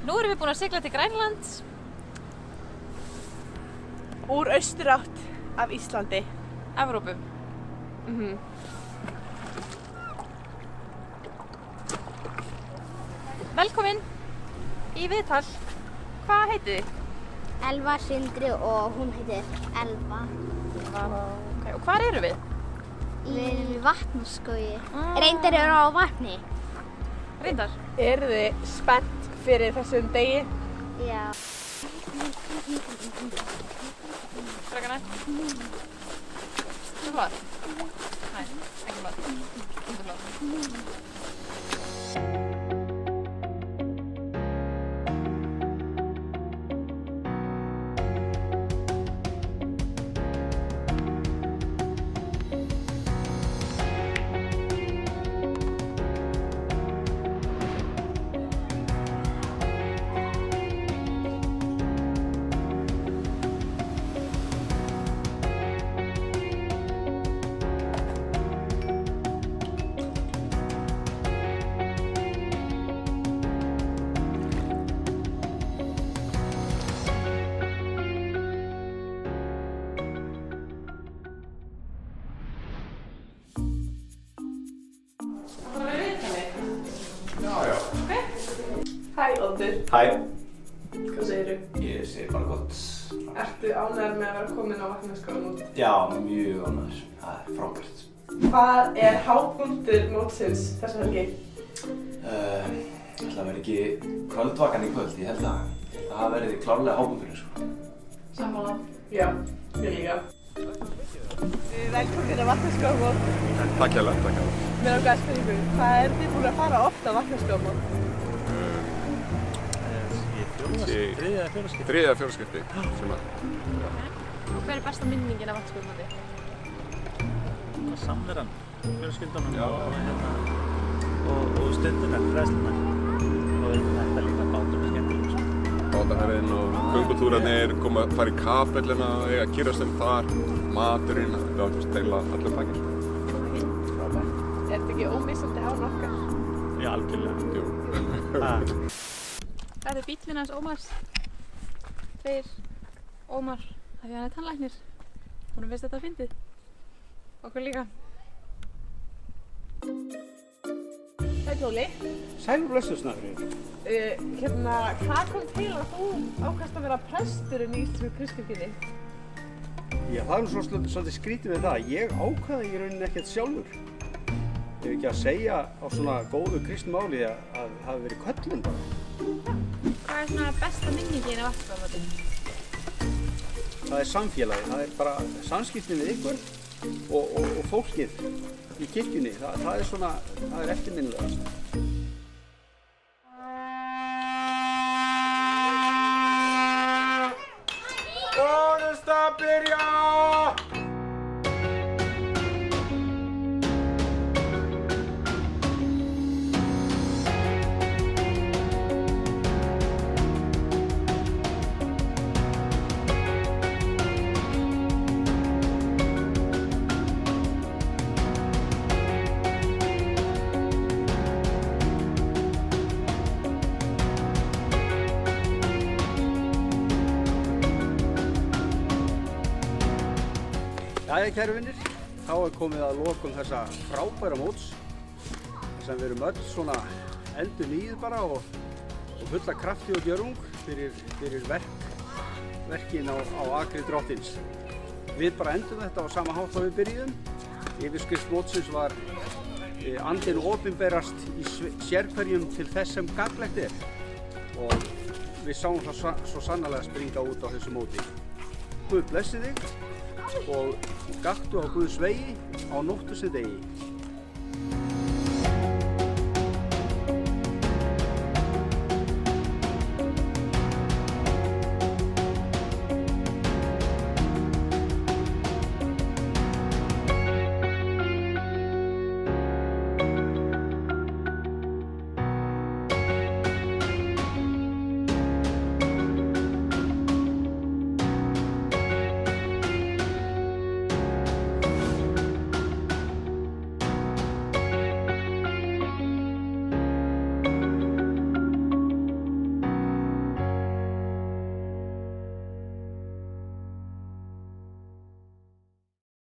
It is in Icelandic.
Nú erum við búin að sigla til Grænlands. Úr austurátt af Íslandi. Evrópu. Velkomin í viðtal. Hvað heitið þið? Elva, Sindri og hún heitir Elva. Okay. Og hvar eru við? Við erum í Vatnaskógi. Reyndar eru á vatni. Reyndar. Eru þið spennt fyrir þessum degi? Já. Strákana. Þú hvað? Nei, ekki hvað. Þú hvað? Hæ, Oddur. Hæ. Hvað segirðu? Ég segi bara gott. Ertu ánægður með að vera komin á Vatnaskógamót? Já, mjög ánægður. Það er frábært. Hvað er hápunktur mótsins þessa helgi? Það verði ekki kvöldvakan í kvöld, ég held að það verði klárlega hápunkturinn, sko. Sammála. Já, ég líka. Velkomin á Vatnaskógamót. Takk hérlega, takk hérlega. Mér langar að spyrja ykkur, hvað er þið búin að fara oft á Vatnaskógamót? Þriðja fjóraskipti sem að... Og hver er besta minningin af Vatnaskógamóti? Samveran, fjölskyldunum og stundina, fræðslunar. Og þetta líka bátum er skemmtilega. Bátaferðin og göngutúrarnir, fara í kapellina, eiga kýrastund þar, maturinn, það var eiginlega allir pakkir. Frábært. Er þetta ekki ómissandi án okkar? Já, algjörlega. Jú. Þetta er bíllinn hans Ómars. Þeir Ómar, af því hann er tannlæknir. Honum finnst þetta fyndið. Okkur líka. Sæll Óli. Sæl blessuð Snæfríður. Hvað kom til að þú ákvæmst að vera presturinn í Íslensku kristkirkjunni? Já, það er nú svolítið skrítið við það. Ég ákvaði í rauninni ekkert sjálfur. Ég hef ekki að segja á svona góðu kristmáli að það hafi verið köllun bara. Hvað er svona besta minningin af Vatnaskógamóti? Það er samfélagi, það er bara samskiptin við ykkur og fólkið í kirkjunni. Það er svona, það er eftirminnilegast. Vonast að byrja! Jæja, kæru vinnir, þá er komið að lokum þessa frábæra móts sem við erum öll svona endurnýjuð bara og fulla krafti og gjörung fyrir verkin á akri Drottins. Við bara endum þetta á sama hátt og við byrjuðum. Yfirskrift mótsins var Andinn opinberast í sérhverjum til þess sem gagnlegt er og við sáum það svo sannarlega springa út á þessu móti. Guð blessi þig og gakktu á Guðs vegi á nóttu sem degi.